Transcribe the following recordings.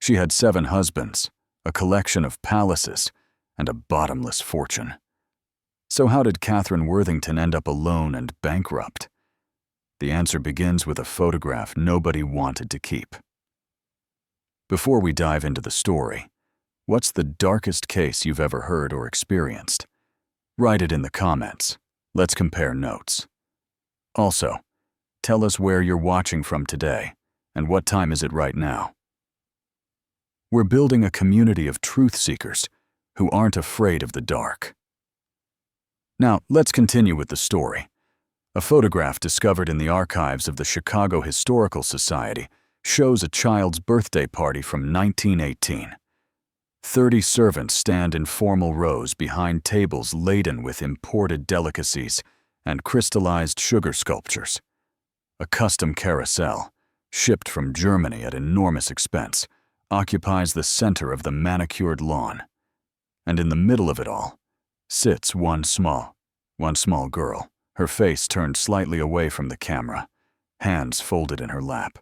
She had 7 husbands, a collection of palaces, and a bottomless fortune. So how did Catherine Worthington end up alone and bankrupt? The answer begins with a photograph nobody wanted to keep. Before we dive into the story, what's the darkest case you've ever heard or experienced? Write it in the comments. Let's compare notes. Also, tell us where you're watching from today and what time is it right now. We're building a community of truth seekers who aren't afraid of the dark. Now, let's continue with the story. A photograph discovered in the archives of the Chicago Historical Society shows a child's birthday party from 1918. 30 servants stand in formal rows behind tables laden with imported delicacies and crystallized sugar sculptures. A custom carousel, shipped from Germany at enormous expense, occupies the center of the manicured lawn. And in the middle of it all sits one small girl, her face turned slightly away from the camera, hands folded in her lap.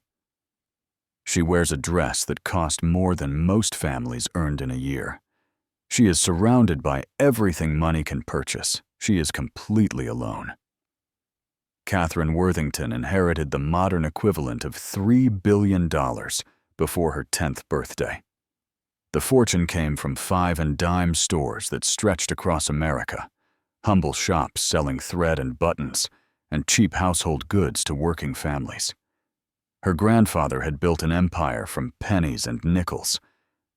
She wears a dress that cost more than most families earned in a year. She is surrounded by everything money can purchase. She is completely alone. Catherine Worthington inherited the modern equivalent of $3 billion before her 10th birthday. The fortune came from 5 and dime stores that stretched across America, humble shops selling thread and buttons, and cheap household goods to working families. Her grandfather had built an empire from pennies and nickels,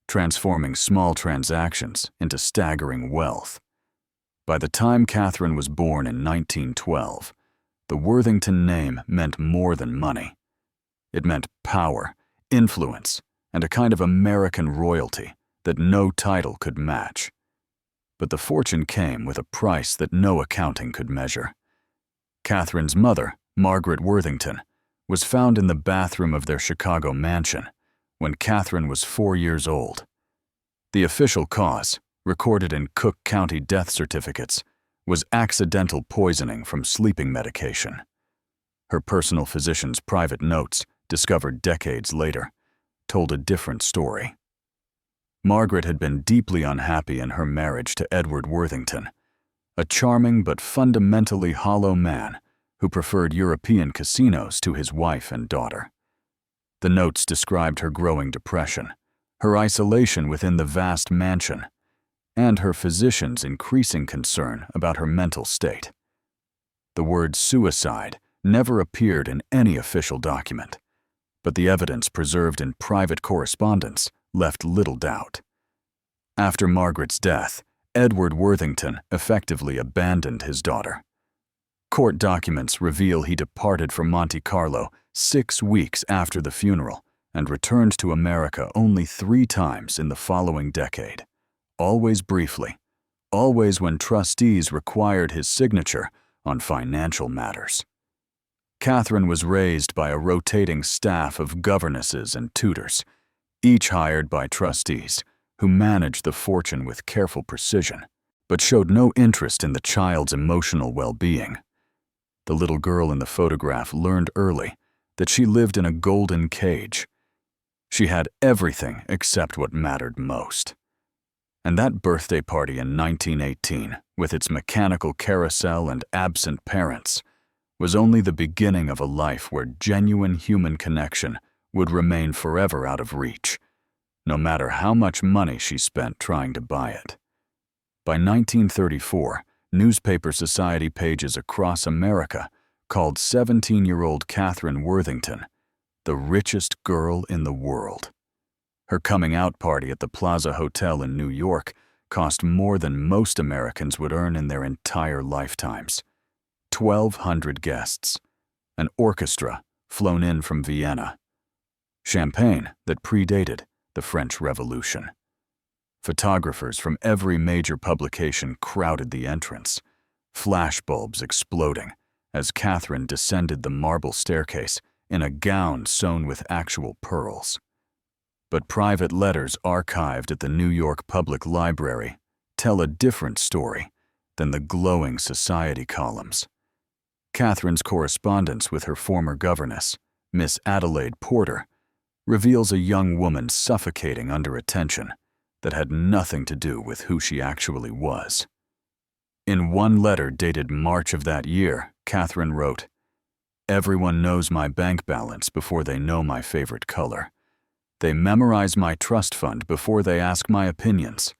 transforming small transactions into staggering wealth. By the time Catherine was born in 1912, the Worthington name meant more than money. It meant power, influence, and a kind of American royalty that no title could match. But the fortune came with a price that no accounting could measure. Catherine's mother, Margaret Worthington, was found in the bathroom of their Chicago mansion when Catherine was 4 years old. The official cause, recorded in Cook County death certificates, was accidental poisoning from sleeping medication. Her personal physician's private notes, discovered decades later, told a different story. Margaret had been deeply unhappy in her marriage to Edward Worthington, a charming but fundamentally hollow man who preferred European casinos to his wife and daughter. The notes described her growing depression, her isolation within the vast mansion, and her physician's increasing concern about her mental state. The word suicide never appeared in any official document, but the evidence preserved in private correspondence left little doubt. After Margaret's death, Edward Worthington effectively abandoned his daughter. Court documents reveal he departed for Monte Carlo 6 weeks after the funeral and returned to America only 3 times in the following decade, always briefly, always when trustees required his signature on financial matters. Catherine was raised by a rotating staff of governesses and tutors, each hired by trustees who managed the fortune with careful precision, but showed no interest in the child's emotional well-being. The little girl in the photograph learned early that she lived in a golden cage. She had everything except what mattered most. And that birthday party in 1918, with its mechanical carousel and absent parents, was only the beginning of a life where genuine human connection would remain forever out of reach, no matter how much money she spent trying to buy it. By 1934, newspaper society pages across America called 17-year-old Catherine Worthington the richest girl in the world. Her coming-out party at the Plaza Hotel in New York cost more than most Americans would earn in their entire lifetimes. 1,200 guests, an orchestra flown in from Vienna, champagne that predated the French Revolution. Photographers from every major publication crowded the entrance, flashbulbs exploding as Catherine descended the marble staircase in a gown sewn with actual pearls. But private letters archived at the New York Public Library tell a different story than the glowing society columns. Catherine's correspondence with her former governess, Miss Adelaide Porter, reveals a young woman suffocating under attention that had nothing to do with who she actually was. In one letter dated March of that year, Catherine wrote, "Everyone knows my bank balance before they know my favorite color. They memorize my trust fund before they ask my opinions.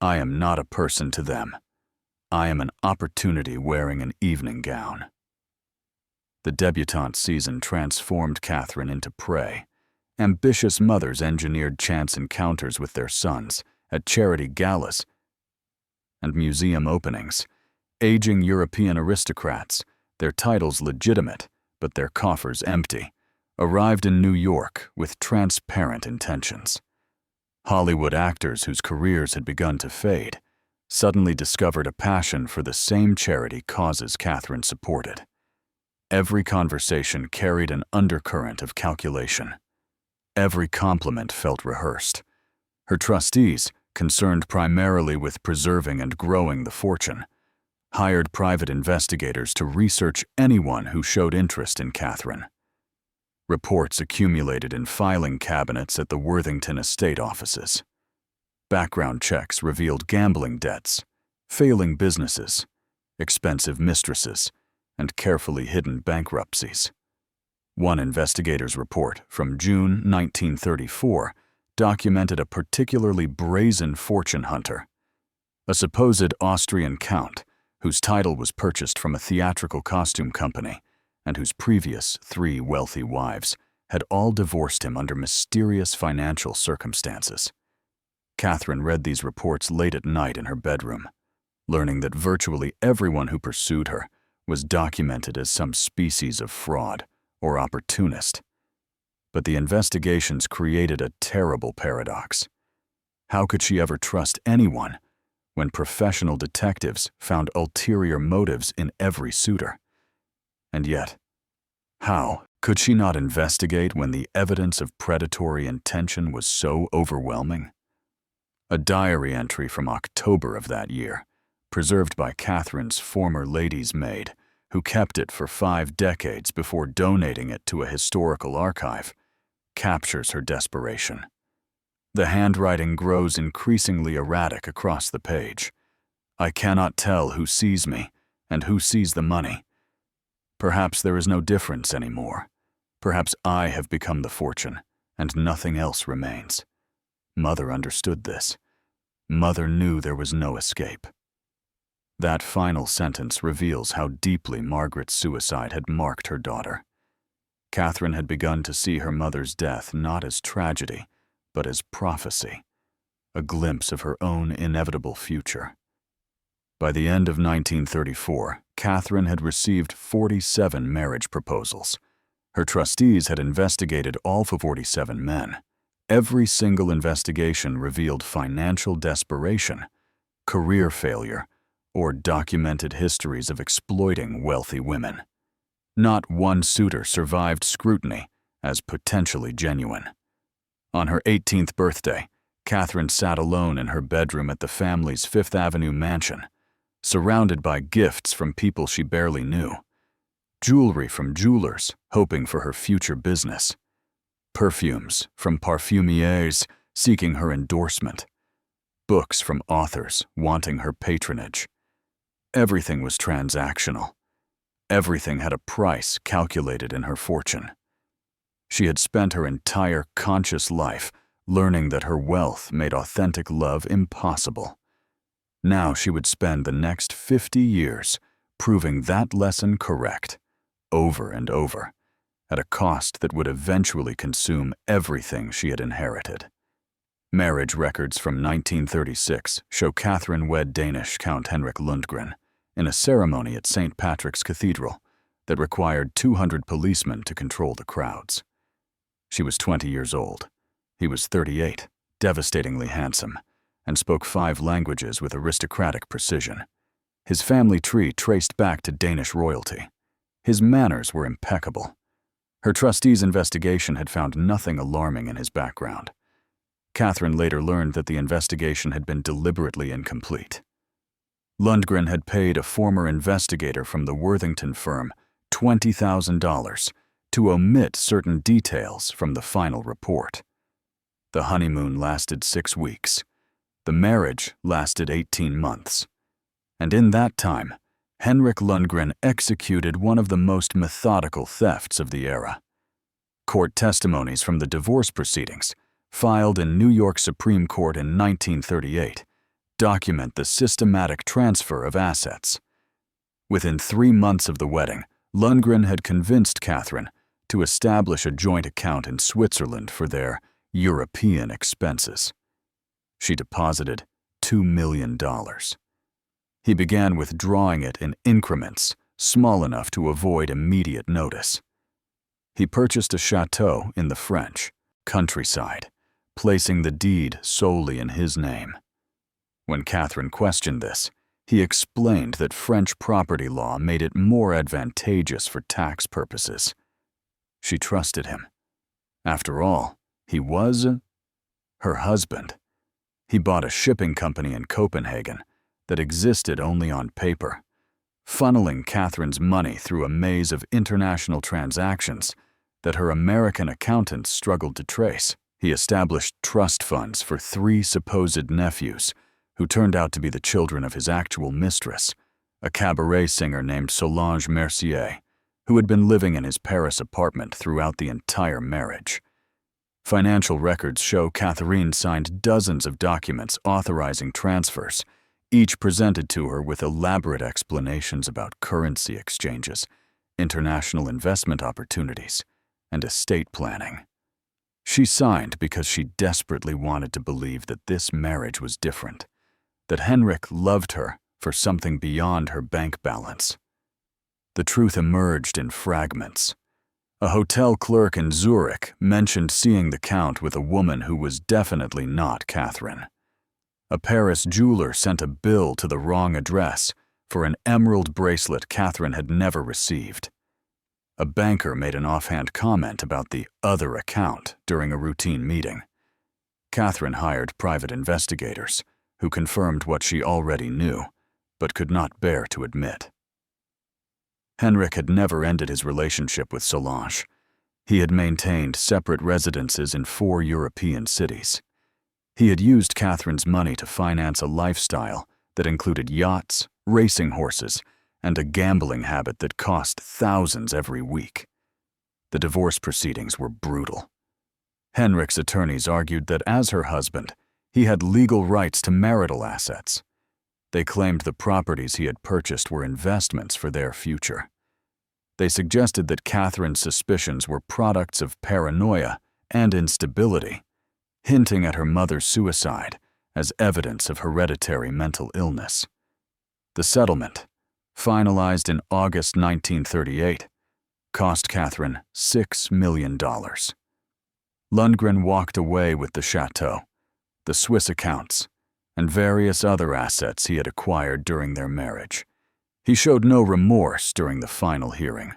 I am not a person to them. I am an opportunity wearing an evening gown." The debutante season transformed Catherine into prey. Ambitious mothers engineered chance encounters with their sons at charity galas and museum openings. Aging European aristocrats, their titles legitimate but their coffers empty, arrived in New York with transparent intentions. Hollywood actors whose careers had begun to fade suddenly discovered a passion for the same charity causes Catherine supported. Every conversation carried an undercurrent of calculation. Every compliment felt rehearsed. Her trustees, concerned primarily with preserving and growing the fortune, hired private investigators to research anyone who showed interest in Catherine. Reports accumulated in filing cabinets at the Worthington estate offices. Background checks revealed gambling debts, failing businesses, expensive mistresses, and carefully hidden bankruptcies. One investigator's report from June 1934 documented a particularly brazen fortune hunter, a supposed Austrian count whose title was purchased from a theatrical costume company and whose previous 3 wealthy wives had all divorced him under mysterious financial circumstances. Catherine read these reports late at night in her bedroom, learning that virtually everyone who pursued her was documented as some species of fraud or opportunist. But the investigations created a terrible paradox. How could she ever trust anyone when professional detectives found ulterior motives in every suitor? And yet, how could she not investigate when the evidence of predatory intention was so overwhelming? A diary entry from October of that year, preserved by Catherine's former lady's maid, who kept it for 5 decades before donating it to a historical archive, captures her desperation. The handwriting grows increasingly erratic across the page. "I cannot tell who sees me and who sees the money. Perhaps there is no difference anymore. Perhaps I have become the fortune, and nothing else remains." Mother understood this. Mother knew there was no escape. That final sentence reveals how deeply Margaret's suicide had marked her daughter. Catherine had begun to see her mother's death not as tragedy, but as prophecy, a glimpse of her own inevitable future. By the end of 1934, Catherine had received 47 marriage proposals. Her trustees had investigated all 47 men. Every single investigation revealed financial desperation, career failure, or documented histories of exploiting wealthy women. Not one suitor survived scrutiny as potentially genuine. On her 18th birthday, Catherine sat alone in her bedroom at the family's Fifth Avenue mansion, surrounded by gifts from people she barely knew, jewelry from jewelers hoping for her future business, perfumes from parfumiers seeking her endorsement, books from authors wanting her patronage. Everything was transactional. Everything had a price calculated in her fortune. She had spent her entire conscious life learning that her wealth made authentic love impossible. Now she would spend the next 50 years proving that lesson correct, over and over, at a cost that would eventually consume everything she had inherited. Marriage records from 1936 show Catherine wed Danish Count Henrik Lundgren in a ceremony at St. Patrick's Cathedral that required 200 policemen to control the crowds. She was 20 years old. He was 38, devastatingly handsome, and spoke 5 languages with aristocratic precision. His family tree traced back to Danish royalty. His manners were impeccable. Her trustee's investigation had found nothing alarming in his background. Catherine later learned that the investigation had been deliberately incomplete. Lundgren had paid a former investigator from the Worthington firm $20,000 to omit certain details from the final report. The honeymoon lasted 6 weeks. The marriage lasted 18 months. And in that time, Henrik Lundgren executed one of the most methodical thefts of the era. Court testimonies from the divorce proceedings, filed in New York Supreme Court in 1938, document the systematic transfer of assets. Within 3 months of the wedding, Lundgren had convinced Catherine to establish a joint account in Switzerland for their European expenses. She deposited $2 million. He began withdrawing it in increments small enough to avoid immediate notice. He purchased a chateau in the French countryside, placing the deed solely in his name. When Catherine questioned this, he explained that French property law made it more advantageous for tax purposes. She trusted him. After all, he was her husband. He bought a shipping company in Copenhagen that existed only on paper, funneling Catherine's money through a maze of international transactions that her American accountants struggled to trace. He established trust funds for 3 supposed nephews, who turned out to be the children of his actual mistress, a cabaret singer named Solange Mercier, who had been living in his Paris apartment throughout the entire marriage. Financial records show Catherine signed dozens of documents authorizing transfers, each presented to her with elaborate explanations about currency exchanges, international investment opportunities, and estate planning. She signed because she desperately wanted to believe that this marriage was different, that Henrik loved her for something beyond her bank balance. The truth emerged in fragments. A hotel clerk in Zurich mentioned seeing the Count with a woman who was definitely not Catherine. A Paris jeweler sent a bill to the wrong address for an emerald bracelet Catherine had never received. A banker made an offhand comment about the other account during a routine meeting. Catherine hired private investigators who confirmed what she already knew, but could not bear to admit. Henrik had never ended his relationship with Solange. He had maintained separate residences in 4 European cities. He had used Catherine's money to finance a lifestyle that included yachts, racing horses, and a gambling habit that cost thousands every week. The divorce proceedings were brutal. Henrik's attorneys argued that as her husband, he had legal rights to marital assets. They claimed the properties he had purchased were investments for their future. They suggested that Catherine's suspicions were products of paranoia and instability, hinting at her mother's suicide as evidence of hereditary mental illness. The settlement, finalized in August 1938, cost Catherine $6 million. Lundgren walked away with the chateau, the Swiss accounts, and various other assets he had acquired during their marriage. He showed no remorse during the final hearing.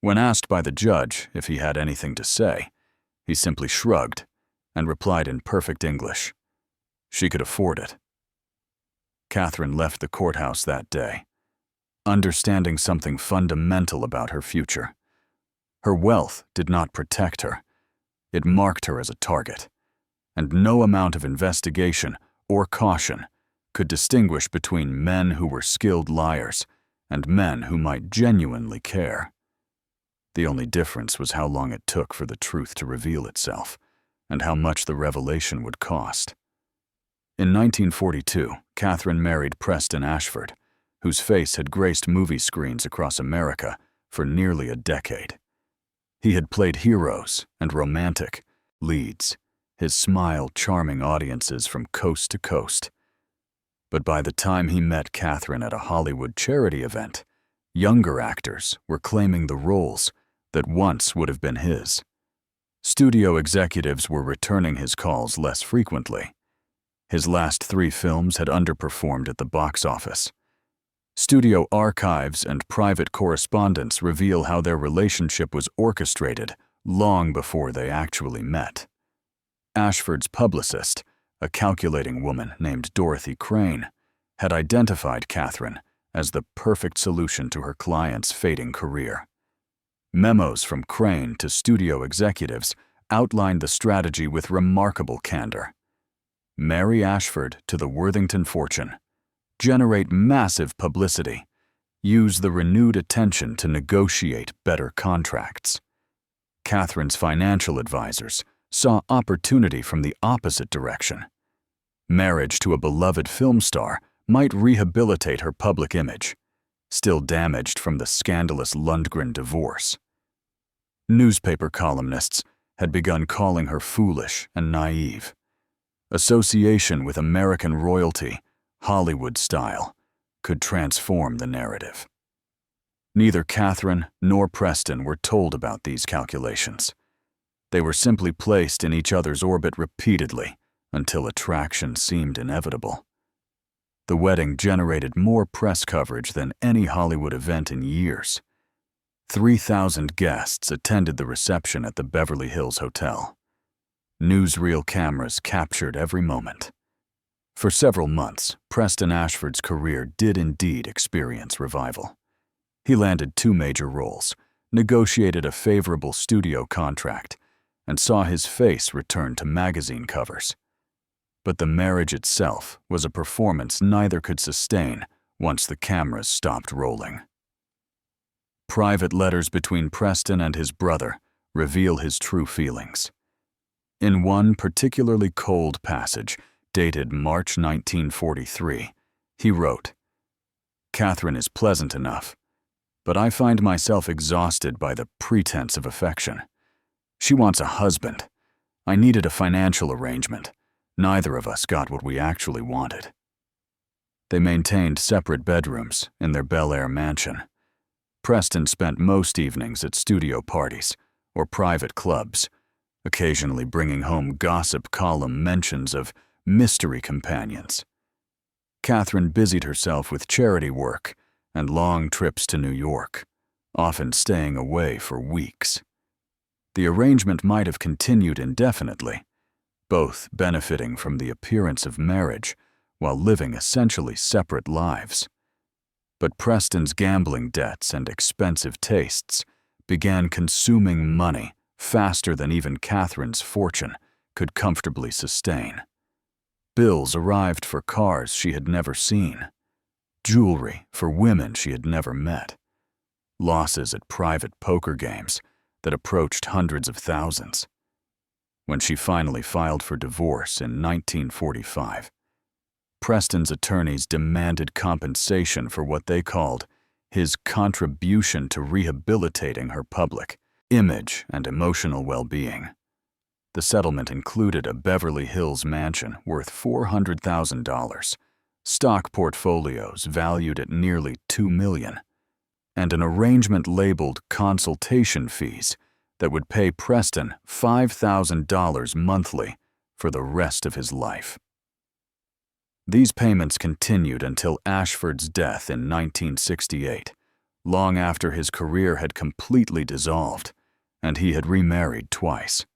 When asked by the judge if he had anything to say, he simply shrugged and replied in perfect English, she could afford it. Catherine left the courthouse that day, understanding something fundamental about her future. Her wealth did not protect her. It marked her as a target, and no amount of investigation or caution could distinguish between men who were skilled liars and men who might genuinely care. The only difference was how long it took for the truth to reveal itself, and how much the revelation would cost. In 1942, Catherine married Preston Ashford, whose face had graced movie screens across America for nearly a decade. He had played heroes and romantic leads, his smile charming audiences from coast to coast. But by the time he met Catherine at a Hollywood charity event, younger actors were claiming the roles that once would have been his. Studio executives were returning his calls less frequently. His last 3 films had underperformed at the box office. Studio archives and private correspondence reveal how their relationship was orchestrated long before they actually met. Ashford's publicist, a calculating woman named Dorothy Crane, had identified Catherine as the perfect solution to her client's fading career. Memos from Crane to studio executives outlined the strategy with remarkable candor. Marry Ashford to the Worthington fortune. Generate massive publicity. Use the renewed attention to negotiate better contracts. Catherine's financial advisors saw opportunity from the opposite direction. Marriage to a beloved film star might rehabilitate her public image, still damaged from the scandalous Lundgren divorce. Newspaper columnists had begun calling her foolish and naive. Association with American royalty, Hollywood style, could transform the narrative. Neither Catherine nor Preston were told about these calculations. They were simply placed in each other's orbit repeatedly until attraction seemed inevitable. The wedding generated more press coverage than any Hollywood event in years. 3,000 guests attended the reception at the Beverly Hills Hotel. Newsreel cameras captured every moment. For several months, Preston Ashford's career did indeed experience revival. He landed 2 major roles, negotiated a favorable studio contract, and saw his face return to magazine covers. But the marriage itself was a performance neither could sustain once the cameras stopped rolling. Private letters between Preston and his brother reveal his true feelings. In one particularly cold passage, dated March 1943, he wrote, "Catherine is pleasant enough, but I find myself exhausted by the pretense of affection. She wants a husband. I needed a financial arrangement. Neither of us got what we actually wanted." They maintained separate bedrooms in their Bel Air mansion. Preston spent most evenings at studio parties or private clubs, occasionally bringing home gossip column mentions of mystery companions. Catherine busied herself with charity work and long trips to New York, often staying away for weeks. The arrangement might have continued indefinitely, both benefiting from the appearance of marriage while living essentially separate lives. But Preston's gambling debts and expensive tastes began consuming money faster than even Catherine's fortune could comfortably sustain. Bills arrived for cars she had never seen, jewelry for women she had never met, losses at private poker games that approached hundreds of thousands. When she finally filed for divorce in 1945, Preston's attorneys demanded compensation for what they called his contribution to rehabilitating her public image and emotional well-being. The settlement included a Beverly Hills mansion worth $400,000, stock portfolios valued at nearly $2 million, and an arrangement labeled consultation fees that would pay Preston $5,000 monthly for the rest of his life. These payments continued until Ashford's death in 1968, long after his career had completely dissolved and he had remarried twice.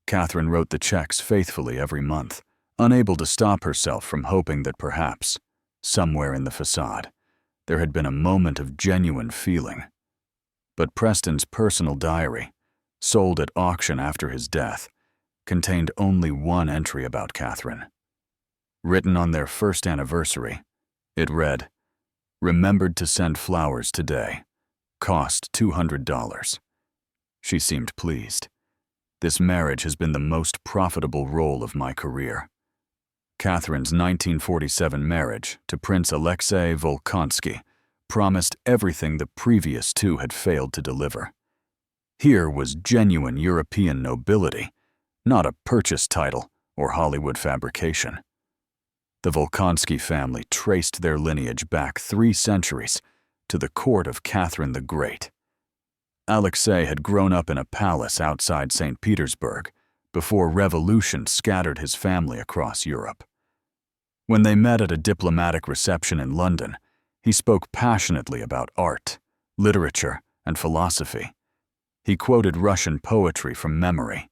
Catherine wrote the checks faithfully every month, unable to stop herself from hoping that perhaps, somewhere in the facade, there had been a moment of genuine feeling. But Preston's personal diary, sold at auction after his death, contained only one entry about Catherine. Written on their first anniversary, it read, "Remembered to send flowers today. Cost $200. She seemed pleased. This marriage has been the most profitable role of my career." Catherine's 1947 marriage to Prince Alexei Volkonsky promised everything the previous two had failed to deliver. Here was genuine European nobility, not a purchase title or Hollywood fabrication. The Volkonsky family traced their lineage back 3 centuries to the court of Catherine the Great. Alexei had grown up in a palace outside St. Petersburg before revolution scattered his family across Europe. When they met at a diplomatic reception in London, he spoke passionately about art, literature, and philosophy. He quoted Russian poetry from memory.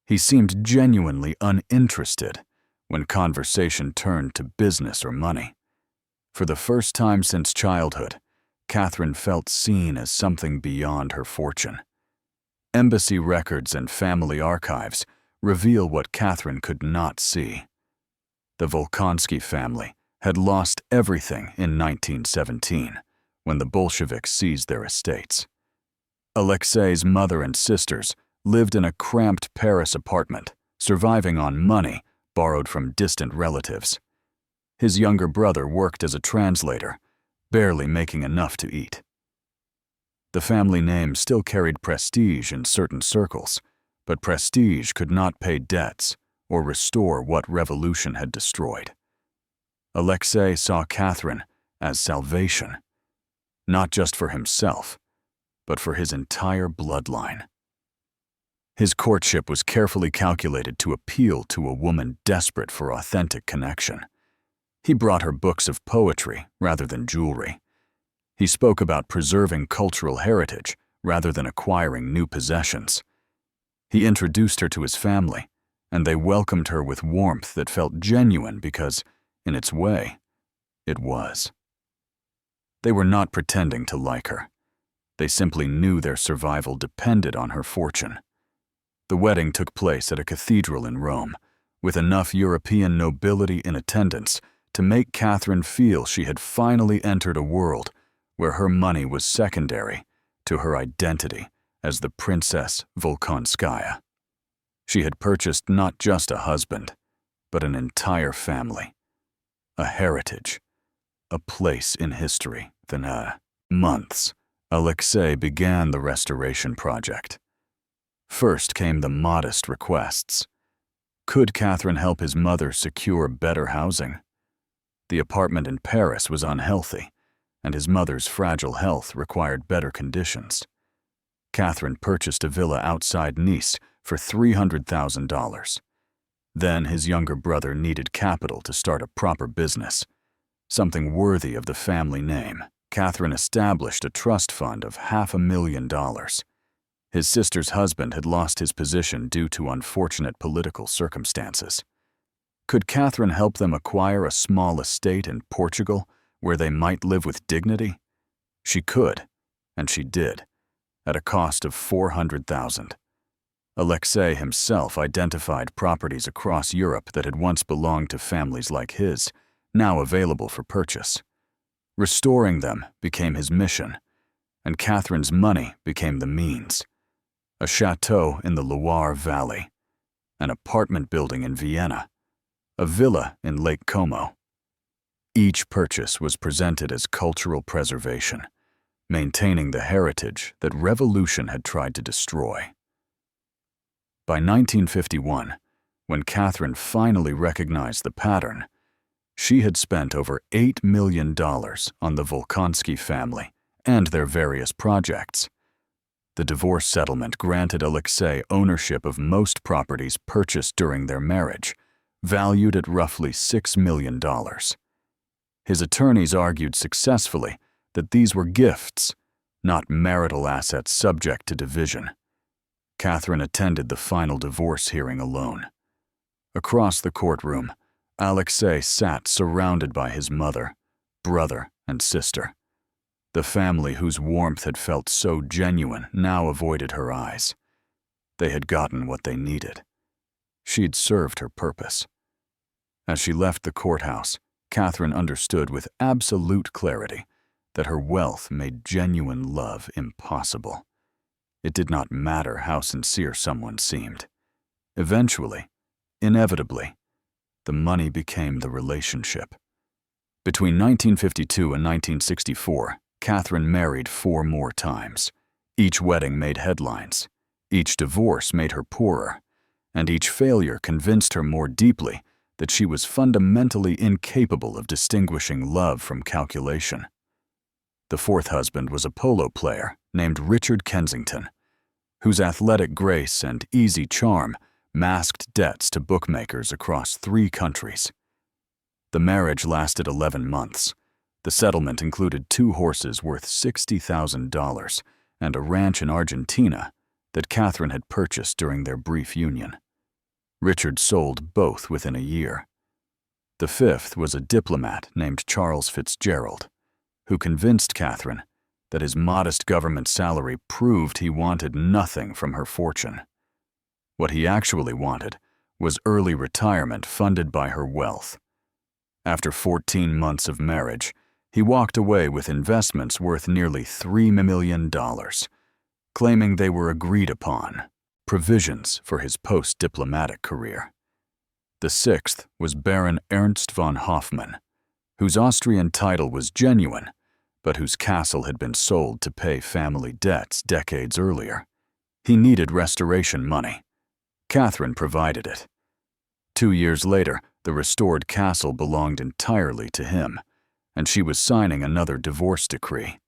He seemed genuinely uninterested when conversation turned to business or money. For the first time since childhood, Catherine felt seen as something beyond her fortune. Embassy records and family archives reveal what Catherine could not see. The Volkonsky family had lost everything in 1917 when the Bolsheviks seized their estates. Alexei's mother and sisters lived in a cramped Paris apartment, surviving on money borrowed from distant relatives. His younger brother worked as a translator, barely making enough to eat. The family name still carried prestige in certain circles, but prestige could not pay debts or restore what revolution had destroyed. Alexei saw Catherine as salvation, not just for himself, but for his entire bloodline. His courtship was carefully calculated to appeal to a woman desperate for authentic connection. He brought her books of poetry rather than jewelry. He spoke about preserving cultural heritage rather than acquiring new possessions. He introduced her to his family, and they welcomed her with warmth that felt genuine because, in its way, it was. They were not pretending to like her. They simply knew their survival depended on her fortune. The wedding took place at a cathedral in Rome, with enough European nobility in attendance to make Catherine feel she had finally entered a world where her money was secondary to her identity as the Princess Volkonskaya. She had purchased not just a husband, but an entire family, a heritage, a place in history. Within months, Alexei began the restoration project. First came the modest requests. Could Catherine help his mother secure better housing? The apartment in Paris was unhealthy, and his mother's fragile health required better conditions. Catherine purchased a villa outside Nice for $300,000. Then his younger brother needed capital to start a proper business, something worthy of the family name. Catherine established a trust fund of $500,000. His sister's husband had lost his position due to unfortunate political circumstances. Could Catherine help them acquire a small estate in Portugal where they might live with dignity? She could, and she did, at a cost of $400,000. Alexei himself identified properties across Europe that had once belonged to families like his, now available for purchase. Restoring them became his mission, and Catherine's money became the means. A chateau in the Loire Valley, an apartment building in Vienna, a villa in Lake Como. Each purchase was presented as cultural preservation, maintaining the heritage that revolution had tried to destroy. By 1951, when Catherine finally recognized the pattern, she had spent over $8 million on the Volkonsky family and their various projects. The divorce settlement granted Alexei ownership of most properties purchased during their marriage, valued at roughly $6 million. His attorneys argued successfully that these were gifts, not marital assets subject to division. Catherine attended the final divorce hearing alone. Across the courtroom, Alexei sat surrounded by his mother, brother, and sister. The family whose warmth had felt so genuine now avoided her eyes. They had gotten what they needed. She'd served her purpose. As she left the courthouse, Catherine understood with absolute clarity that her wealth made genuine love impossible. It did not matter how sincere someone seemed. Eventually, inevitably, the money became the relationship. Between 1952 and 1964, Catherine married 4 more times. Each wedding made headlines. Each divorce made her poorer. And each failure convinced her more deeply that she was fundamentally incapable of distinguishing love from calculation. The 4th husband was a polo player named Richard Kensington, whose athletic grace and easy charm masked debts to bookmakers across 3 countries. The marriage lasted 11 months. The settlement included 2 horses worth $60,000 and a ranch in Argentina that Catherine had purchased during their brief union. Richard sold both within a year. The 5th was a diplomat named Charles Fitzgerald, who convinced Catherine that his modest government salary proved he wanted nothing from her fortune. What he actually wanted was early retirement funded by her wealth. After 14 months of marriage, he walked away with investments worth nearly $3 million, claiming they were agreed upon provisions for his post-diplomatic career. The sixth was Baron Ernst von Hoffmann, whose Austrian title was genuine, but whose castle had been sold to pay family debts decades earlier. He needed restoration money. Catherine provided it. 2 years later, the restored castle belonged entirely to him, and she was signing another divorce decree.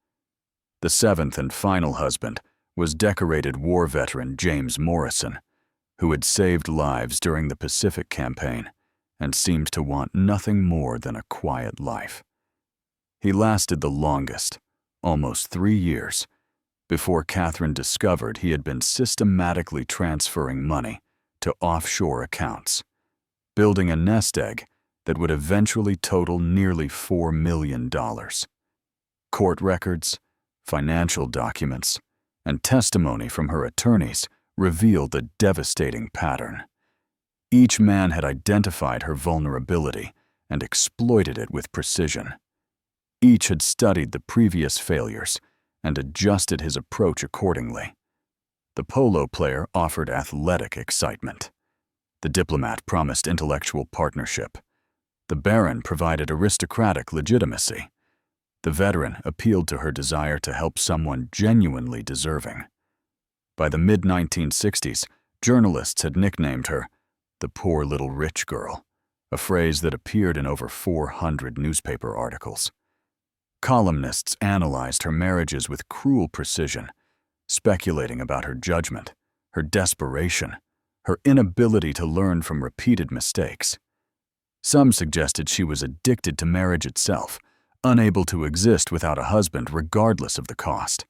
The seventh and final husband was decorated war veteran James Morrison, who had saved lives during the Pacific Campaign and seemed to want nothing more than a quiet life. He lasted the longest, almost 3 years, before Catherine discovered he had been systematically transferring money to offshore accounts, building a nest egg that would eventually total nearly $4 million. Court records, financial documents, and testimony from her attorneys revealed the devastating pattern. Each man had identified her vulnerability and exploited it with precision. Each had studied the previous failures and adjusted his approach accordingly. The polo player offered athletic excitement. The diplomat promised intellectual partnership. The baron provided aristocratic legitimacy. The veteran appealed to her desire to help someone genuinely deserving. By the mid-1960s, journalists had nicknamed her the poor little rich girl, a phrase that appeared in over 400 newspaper articles. Columnists analyzed her marriages with cruel precision, speculating about her judgment, her desperation, her inability to learn from repeated mistakes. Some suggested she was addicted to marriage itself, unable to exist without a husband regardless of the cost.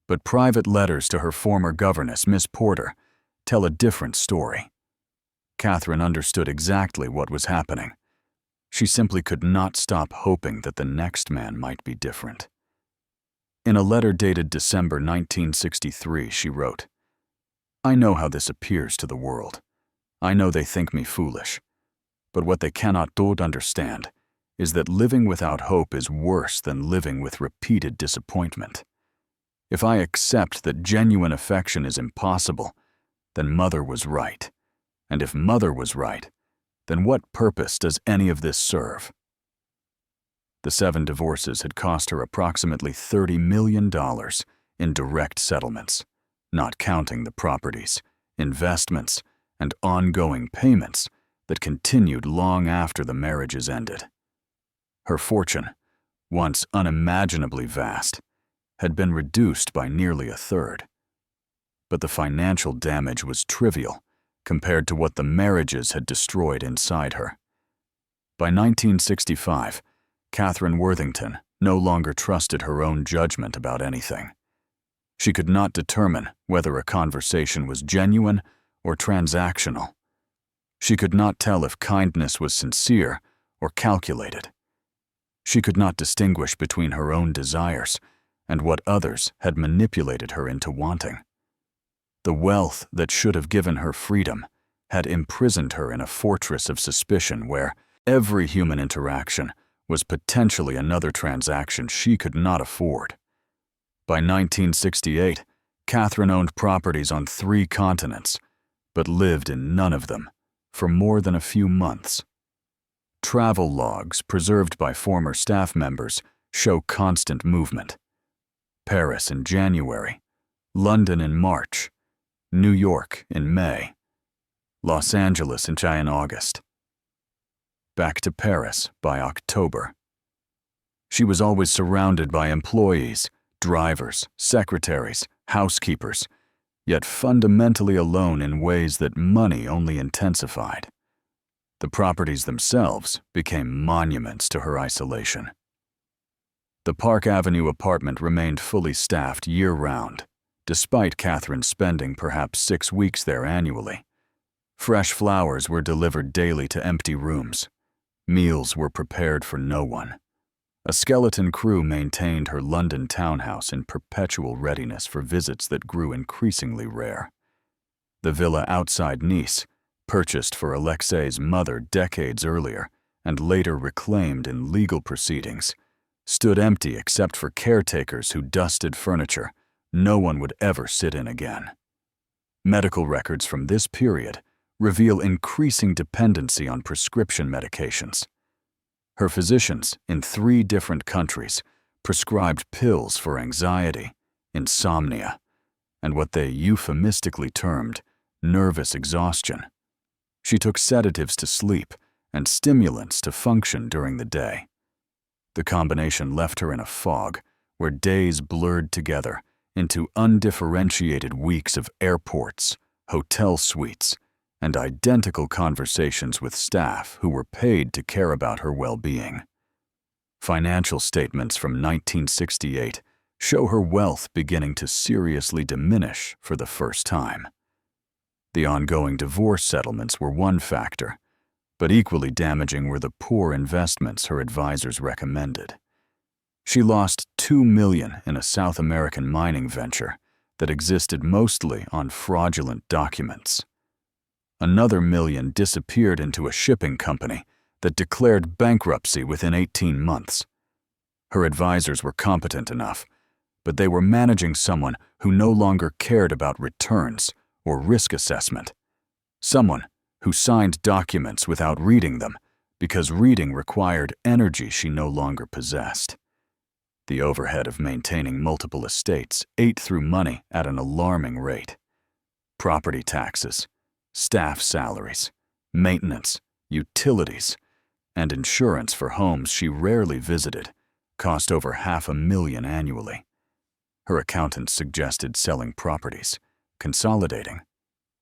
But private letters to her former governess, Miss Porter, tell a different story. Catherine understood exactly what was happening. She simply could not stop hoping that the next man might be different. In a letter dated December 1963, she wrote, "I know how this appears to the world. I know they think me foolish. But what they cannot understand is that living without hope is worse than living with repeated disappointment. If I accept that genuine affection is impossible, then Mother was right. And if Mother was right, then what purpose does any of this serve?" The 7 divorces had cost her approximately $30 million in direct settlements, not counting the properties, investments, and ongoing payments that continued long after the marriages ended. Her fortune, once unimaginably vast, had been reduced by nearly a third. But the financial damage was trivial compared to what the marriages had destroyed inside her. By 1965, Catherine Worthington no longer trusted her own judgment about anything. She could not determine whether a conversation was genuine or transactional. She could not tell if kindness was sincere or calculated. She could not distinguish between her own desires and what others had manipulated her into wanting. The wealth that should have given her freedom had imprisoned her in a fortress of suspicion where every human interaction was potentially another transaction she could not afford. By 1968, Catherine owned properties on 3 continents, but lived in none of them for more than a few months. Travel logs preserved by former staff members show constant movement. Paris in January, London in March, New York in May, Los Angeles in August. Back to Paris by October. She was always surrounded by employees, drivers, secretaries, housekeepers, yet fundamentally alone in ways that money only intensified. The properties themselves became monuments to her isolation. The Park Avenue apartment remained fully staffed year-round, despite Catherine spending perhaps 6 weeks there annually. Fresh flowers were delivered daily to empty rooms. Meals were prepared for no one. A skeleton crew maintained her London townhouse in perpetual readiness for visits that grew increasingly rare. The villa outside Nice, purchased for Alexei's mother decades earlier and later reclaimed in legal proceedings, stood empty except for caretakers who dusted furniture no one would ever sit in again. Medical records from this period reveal increasing dependency on prescription medications. Her physicians in 3 different countries prescribed pills for anxiety, insomnia, and what they euphemistically termed nervous exhaustion. She took sedatives to sleep and stimulants to function during the day. The combination left her in a fog where days blurred together into undifferentiated weeks of airports, hotel suites, and identical conversations with staff who were paid to care about her well-being. Financial statements from 1968 show her wealth beginning to seriously diminish for the first time. The ongoing divorce settlements were one factor, but equally damaging were the poor investments her advisors recommended. She lost $2 million in a South American mining venture that existed mostly on fraudulent documents. Another $1 million disappeared into a shipping company that declared bankruptcy within 18 months. Her advisors were competent enough, but they were managing someone who no longer cared about returns or risk assessment. Someone who signed documents without reading them because reading required energy she no longer possessed. The overhead of maintaining multiple estates ate through money at an alarming rate. Property taxes, staff salaries, maintenance, utilities, and insurance for homes she rarely visited cost over $500,000 annually. Her accountants suggested selling properties, consolidating,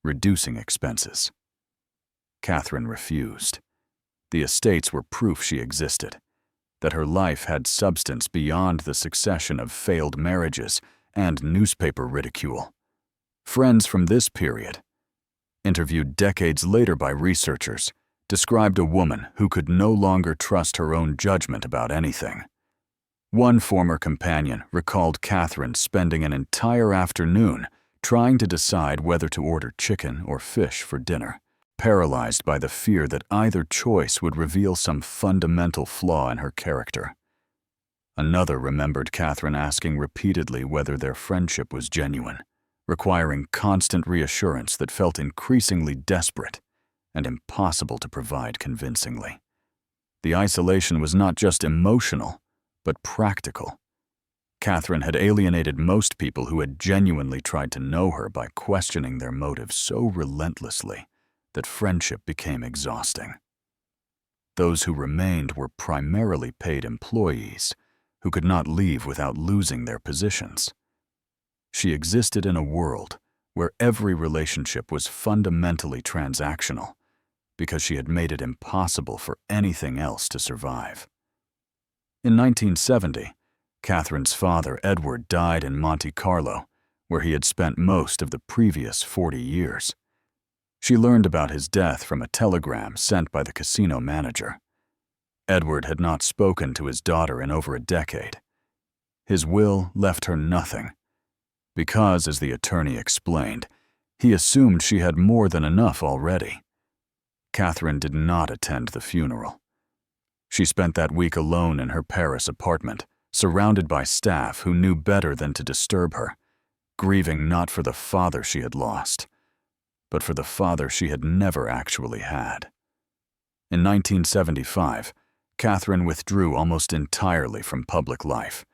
reducing expenses. Catherine refused. The estates were proof she existed, that her life had substance beyond the succession of failed marriages and newspaper ridicule. Friends from this period, interviewed decades later by researchers, described a woman who could no longer trust her own judgment about anything. One former companion recalled Catherine spending an entire afternoon trying to decide whether to order chicken or fish for dinner, paralyzed by the fear that either choice would reveal some fundamental flaw in her character. Another remembered Catherine asking repeatedly whether their friendship was genuine, requiring constant reassurance that felt increasingly desperate and impossible to provide convincingly. The isolation was not just emotional, but practical. Catherine had alienated most people who had genuinely tried to know her by questioning their motives so relentlessly that friendship became exhausting. Those who remained were primarily paid employees who could not leave without losing their positions. She existed in a world where every relationship was fundamentally transactional because she had made it impossible for anything else to survive. In 1970, Catherine's father, Edward, died in Monte Carlo, where he had spent most of the previous 40 years. She learned about his death from a telegram sent by the casino manager. Edward had not spoken to his daughter in over a decade. His will left her nothing, because, as the attorney explained, he assumed she had more than enough already. Catherine did not attend the funeral. She spent that week alone in her Paris apartment, surrounded by staff who knew better than to disturb her, grieving not for the father she had lost, but for the father she had never actually had. In 1975, Catherine withdrew almost entirely from public life,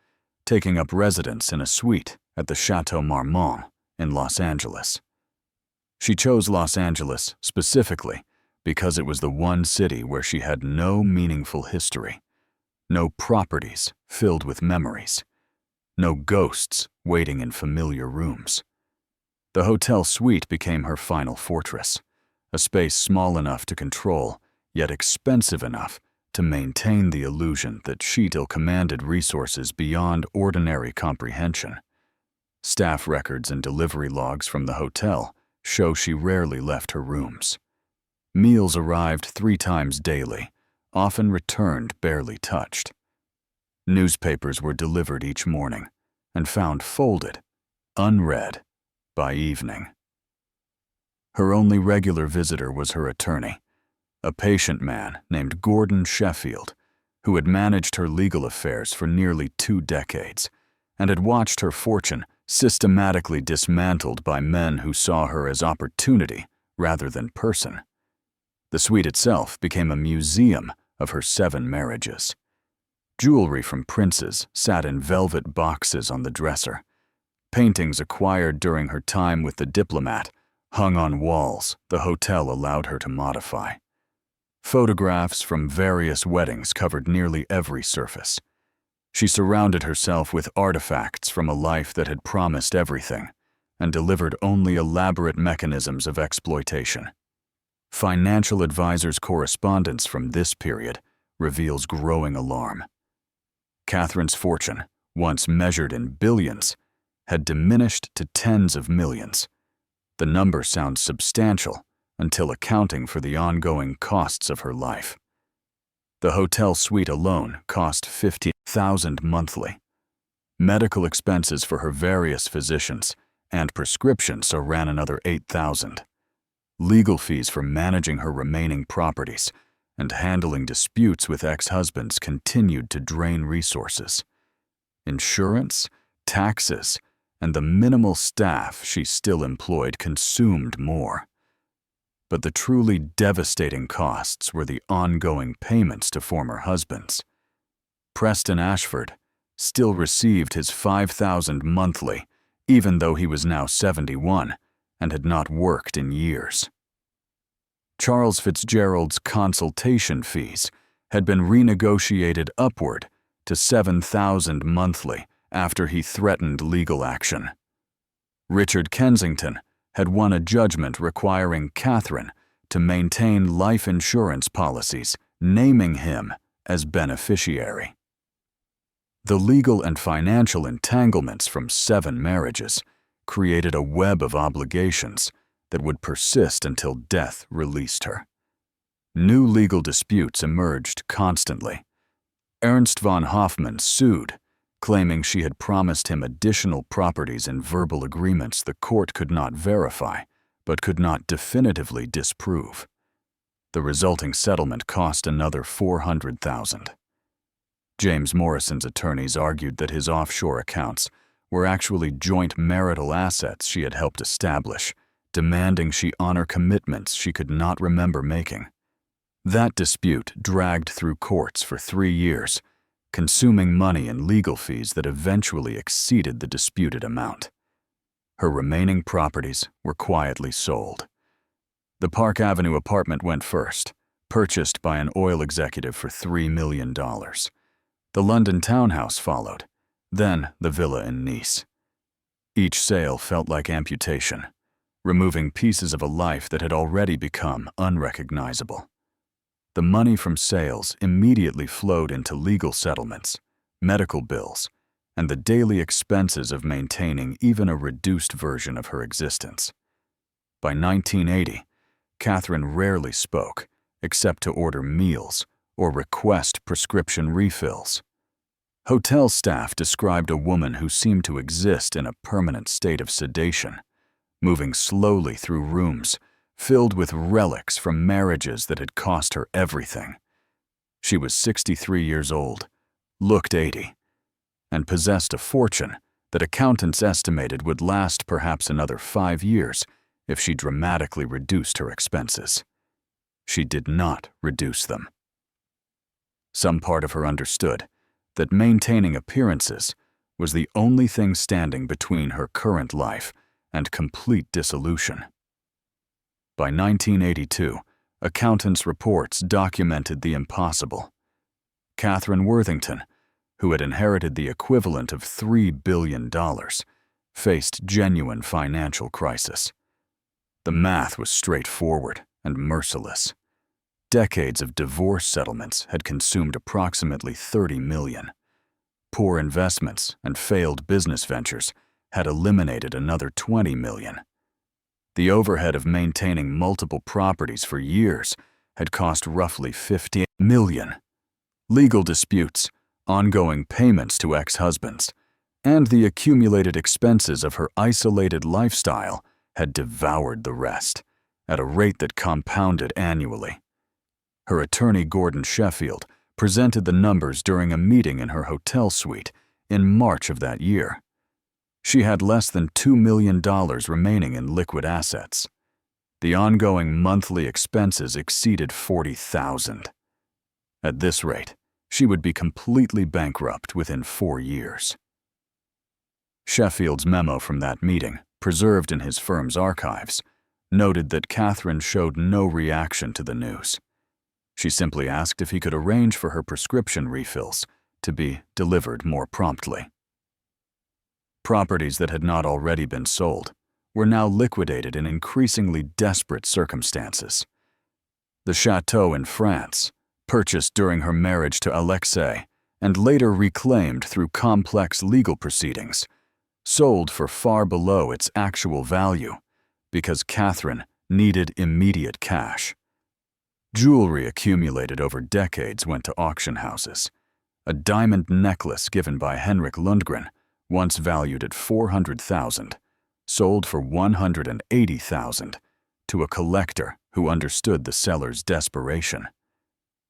taking up residence in a suite at the Chateau Marmont in Los Angeles. She chose Los Angeles specifically because it was the one city where she had no meaningful history, no properties filled with memories, no ghosts waiting in familiar rooms. The hotel suite became her final fortress, a space small enough to control, yet expensive enough to maintain the illusion that she still commanded resources beyond ordinary comprehension. Staff records and delivery logs from the hotel show she rarely left her rooms. Meals arrived 3 times daily, often returned barely touched. Newspapers were delivered each morning and found folded, unread, by evening. Her only regular visitor was her attorney, a patient man named Gordon Sheffield, who had managed her legal affairs for nearly 2 decades and had watched her fortune systematically dismantled by men who saw her as opportunity rather than person. The suite itself became a museum of her 7 marriages. Jewelry from princes sat in velvet boxes on the dresser. Paintings acquired during her time with the diplomat hung on walls the hotel allowed her to modify. Photographs from various weddings covered nearly every surface. She surrounded herself with artifacts from a life that had promised everything and delivered only elaborate mechanisms of exploitation. Financial advisors' correspondence from this period reveals growing alarm. Catherine's fortune, once measured in billions, had diminished to tens of millions. The number sounds substantial until accounting for the ongoing costs of her life. The hotel suite alone cost $50,000 monthly. Medical expenses for her various physicians and prescriptions so ran another $8,000. Legal fees for managing her remaining properties and handling disputes with ex-husbands continued to drain resources. Insurance, taxes, and the minimal staff she still employed consumed more. But the truly devastating costs were the ongoing payments to former husbands. Preston Ashford still received his $5,000 monthly, even though he was now 71 and had not worked in years. Charles Fitzgerald's consultation fees had been renegotiated upward to $7,000 monthly after he threatened legal action. Richard Kensington had won a judgment requiring Catherine to maintain life insurance policies, naming him as beneficiary. The legal and financial entanglements from 7 marriages created a web of obligations that would persist until death released her. New legal disputes emerged constantly. Ernst von Hoffmann sued, claiming she had promised him additional properties in verbal agreements the court could not verify, but could not definitively disprove. The resulting settlement cost another $400,000. James Morrison's attorneys argued that his offshore accounts were actually joint marital assets she had helped establish, demanding she honor commitments she could not remember making. That dispute dragged through courts for 3 years, consuming money and legal fees that eventually exceeded the disputed amount. Her remaining properties were quietly sold. The Park Avenue apartment went first, purchased by an oil executive for $3 million. The London townhouse followed, then the villa in Nice. Each sale felt like amputation, removing pieces of a life that had already become unrecognizable. The money from sales immediately flowed into legal settlements, medical bills, and the daily expenses of maintaining even a reduced version of her existence. By 1980, Catherine rarely spoke, except to order meals or request prescription refills. Hotel staff described a woman who seemed to exist in a permanent state of sedation, moving slowly through rooms filled with relics from marriages that had cost her everything. She was 63 years old, looked 80, and possessed a fortune that accountants estimated would last perhaps another 5 years if she dramatically reduced her expenses. She did not reduce them. Some part of her understood that maintaining appearances was the only thing standing between her current life and complete dissolution. By 1982, accountants' reports documented the impossible. Catherine Worthington, who had inherited the equivalent of $3 billion, faced genuine financial crisis. The math was straightforward and merciless. Decades of divorce settlements had consumed approximately $30 million. Poor investments and failed business ventures had eliminated another $20 million. The overhead of maintaining multiple properties for years had cost roughly $50 million. Legal disputes, ongoing payments to ex-husbands, and the accumulated expenses of her isolated lifestyle had devoured the rest, at a rate that compounded annually. Her attorney, Gordon Sheffield, presented the numbers during a meeting in her hotel suite in March of that year. She had less than $2 million remaining in liquid assets. The ongoing monthly expenses exceeded $40,000. At this rate, she would be completely bankrupt within 4 years. Sheffield's memo from that meeting, preserved in his firm's archives, noted that Catherine showed no reaction to the news. She simply asked if he could arrange for her prescription refills to be delivered more promptly. Properties that had not already been sold were now liquidated in increasingly desperate circumstances. The chateau in France, purchased during her marriage to Alexei and later reclaimed through complex legal proceedings, sold for far below its actual value because Catherine needed immediate cash. Jewelry accumulated over decades went to auction houses. A diamond necklace given by Henrik Lundgren, once valued at $400,000, sold for $180,000 to a collector who understood the seller's desperation.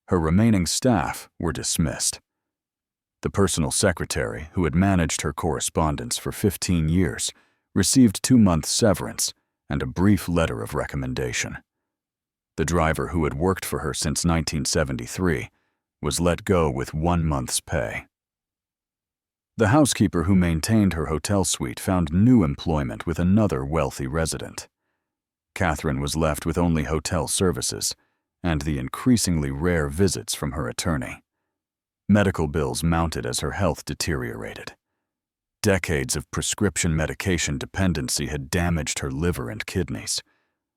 Her remaining staff were dismissed. The personal secretary, who had managed her correspondence for 15 years, received 2-month severance and a brief letter of recommendation. The driver, who had worked for her since 1973, was let go with 1 month's pay. The housekeeper who maintained her hotel suite found new employment with another wealthy resident. Catherine was left with only hotel services and the increasingly rare visits from her attorney. Medical bills mounted as her health deteriorated. Decades of prescription medication dependency had damaged her liver and kidneys.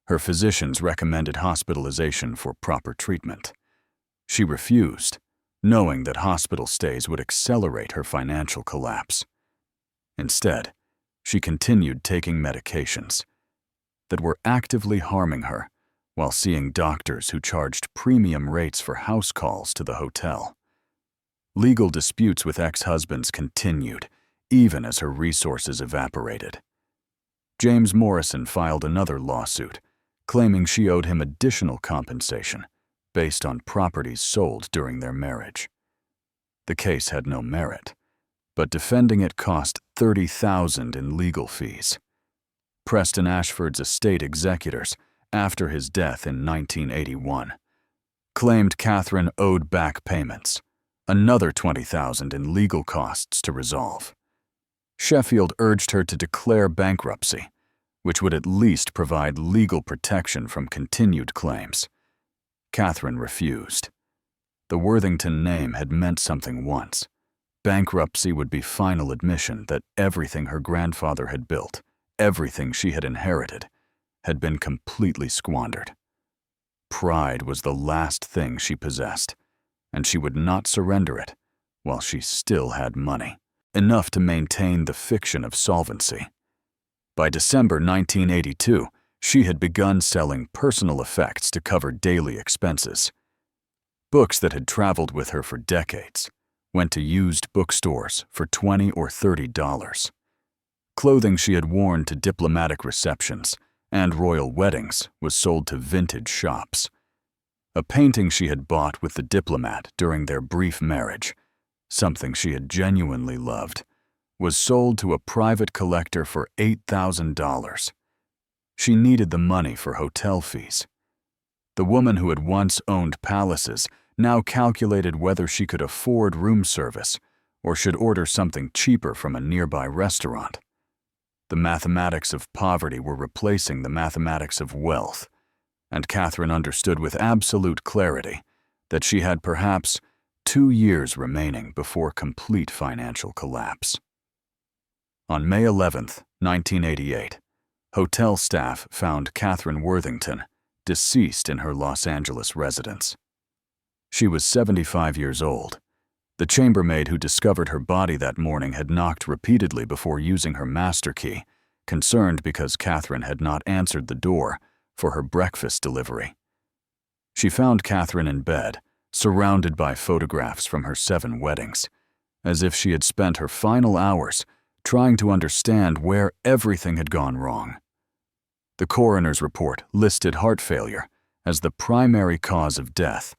Her physicians recommended hospitalization for proper treatment. She refused, knowing that hospital stays would accelerate her financial collapse. Instead, she continued taking medications that were actively harming her while seeing doctors who charged premium rates for house calls to the hotel. Legal disputes with ex-husbands continued, even as her resources evaporated. James Morrison filed another lawsuit, claiming she owed him additional compensation based on properties sold during their marriage. The case had no merit, but defending it cost $30,000 in legal fees. Preston Ashford's estate executors, after his death in 1981, claimed Catherine owed back payments, another $20,000 in legal costs to resolve. Sheffield urged her to declare bankruptcy, which would at least provide legal protection from continued claims. Catherine refused. The Worthington name had meant something once. Bankruptcy would be final admission that everything her grandfather had built, everything she had inherited, had been completely squandered. Pride was the last thing she possessed, and she would not surrender it while she still had money, enough to maintain the fiction of solvency. By December 1982, she had begun selling personal effects to cover daily expenses. Books that had traveled with her for decades went to used bookstores for $20 or $30. Clothing she had worn to diplomatic receptions and royal weddings was sold to vintage shops. A painting she had bought with the diplomat during their brief marriage, something she had genuinely loved, was sold to a private collector for $8,000. She needed the money for hotel fees. The woman who had once owned palaces now calculated whether she could afford room service or should order something cheaper from a nearby restaurant. The mathematics of poverty were replacing the mathematics of wealth, and Catherine understood with absolute clarity that she had perhaps 2 years remaining before complete financial collapse. On May 11, 1988, hotel staff found Catherine Worthington deceased in her Los Angeles residence. She was 75 years old. The chambermaid who discovered her body that morning had knocked repeatedly before using her master key, concerned because Catherine had not answered the door for her breakfast delivery. She found Catherine in bed, surrounded by photographs from her 7 weddings, as if she had spent her final hours trying to understand where everything had gone wrong. The coroner's report listed heart failure as the primary cause of death,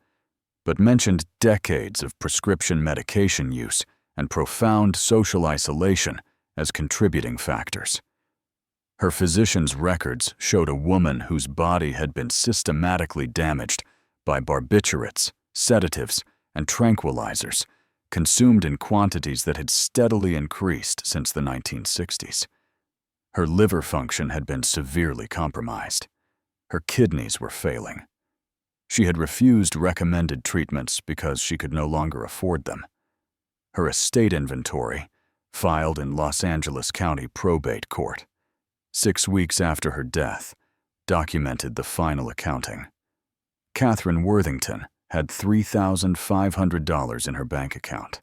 but mentioned decades of prescription medication use and profound social isolation as contributing factors. Her physician's records showed a woman whose body had been systematically damaged by barbiturates, sedatives, and tranquilizers, consumed in quantities that had steadily increased since the 1960s. Her liver function had been severely compromised. Her kidneys were failing. She had refused recommended treatments because she could no longer afford them. Her estate inventory, filed in Los Angeles County Probate Court, 6 weeks after her death, documented the final accounting. Catherine Worthington had $3,500 in her bank account.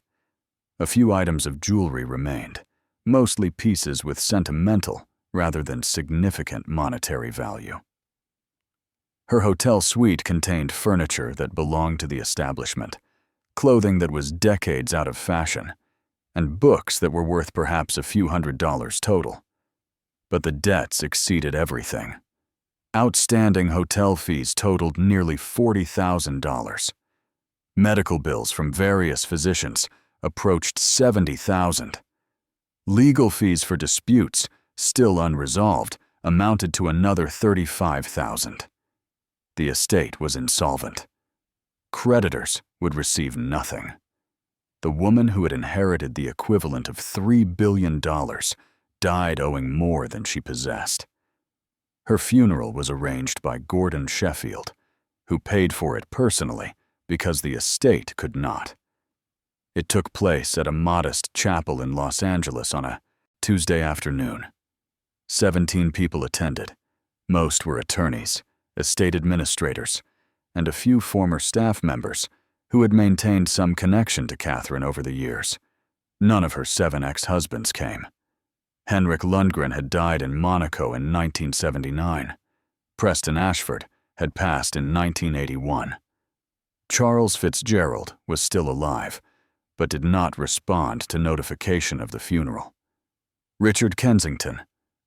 A few items of jewelry remained, mostly pieces with sentimental rather than significant monetary value. Her hotel suite contained furniture that belonged to the establishment, clothing that was decades out of fashion, and books that were worth perhaps a few $100s total. But the debts exceeded everything. Outstanding hotel fees totaled nearly $40,000. Medical bills from various physicians approached $70,000. Legal fees for disputes, still unresolved, amounted to another $35,000. The estate was insolvent. Creditors would receive nothing. The woman who had inherited the equivalent of $3 billion died owing more than she possessed. Her funeral was arranged by Gordon Sheffield, who paid for it personally because the estate could not. It took place at a modest chapel in Los Angeles on a Tuesday afternoon. 17 people attended. Most were attorneys, estate administrators, and a few former staff members who had maintained some connection to Catherine over the years. None of her 7 ex-husbands came. Henrik Lundgren had died in Monaco in 1979. Preston Ashford had passed in 1981. Charles Fitzgerald was still alive, but did not respond to notification of the funeral. Richard Kensington,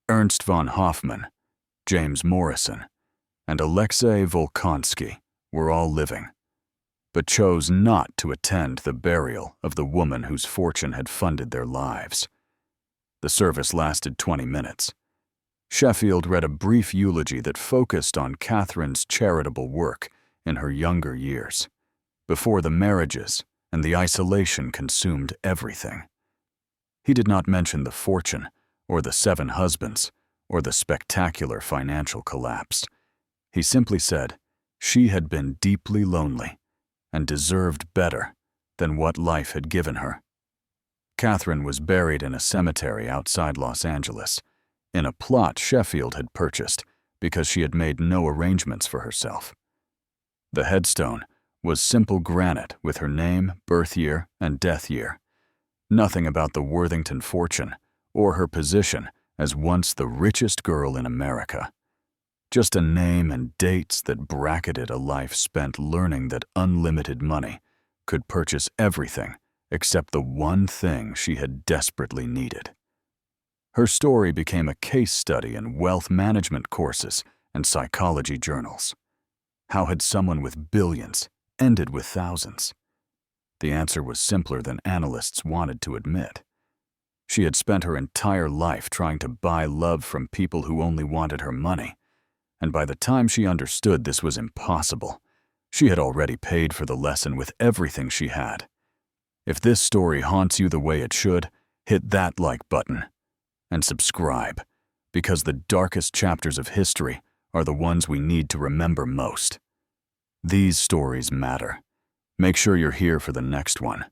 Ernst von Hoffmann, James Morrison, and Alexei Volkonsky were all living, but chose not to attend the burial of the woman whose fortune had funded their lives. The service lasted 20 minutes. Sheffield read a brief eulogy that focused on Catherine's charitable work in her younger years, before the marriages and the isolation consumed everything. He did not mention the fortune, or the 7 husbands, or the spectacular financial collapse. He simply said she had been deeply lonely and deserved better than what life had given her. Catherine was buried in a cemetery outside Los Angeles, in a plot Sheffield had purchased because she had made no arrangements for herself. The headstone was simple granite with her name, birth year, and death year. Nothing about the Worthington fortune or her position as once the richest girl in America. Just a name and dates that bracketed a life spent learning that unlimited money could purchase everything except the one thing she had desperately needed. Her story became a case study in wealth management courses and psychology journals. How had someone with billions ended with thousands? The answer was simpler than analysts wanted to admit. She had spent her entire life trying to buy love from people who only wanted her money, and by the time she understood this was impossible, she had already paid for the lesson with everything she had. If this story haunts you the way it should, hit that like button and subscribe, because the darkest chapters of history are the ones we need to remember most. These stories matter. Make sure you're here for the next one.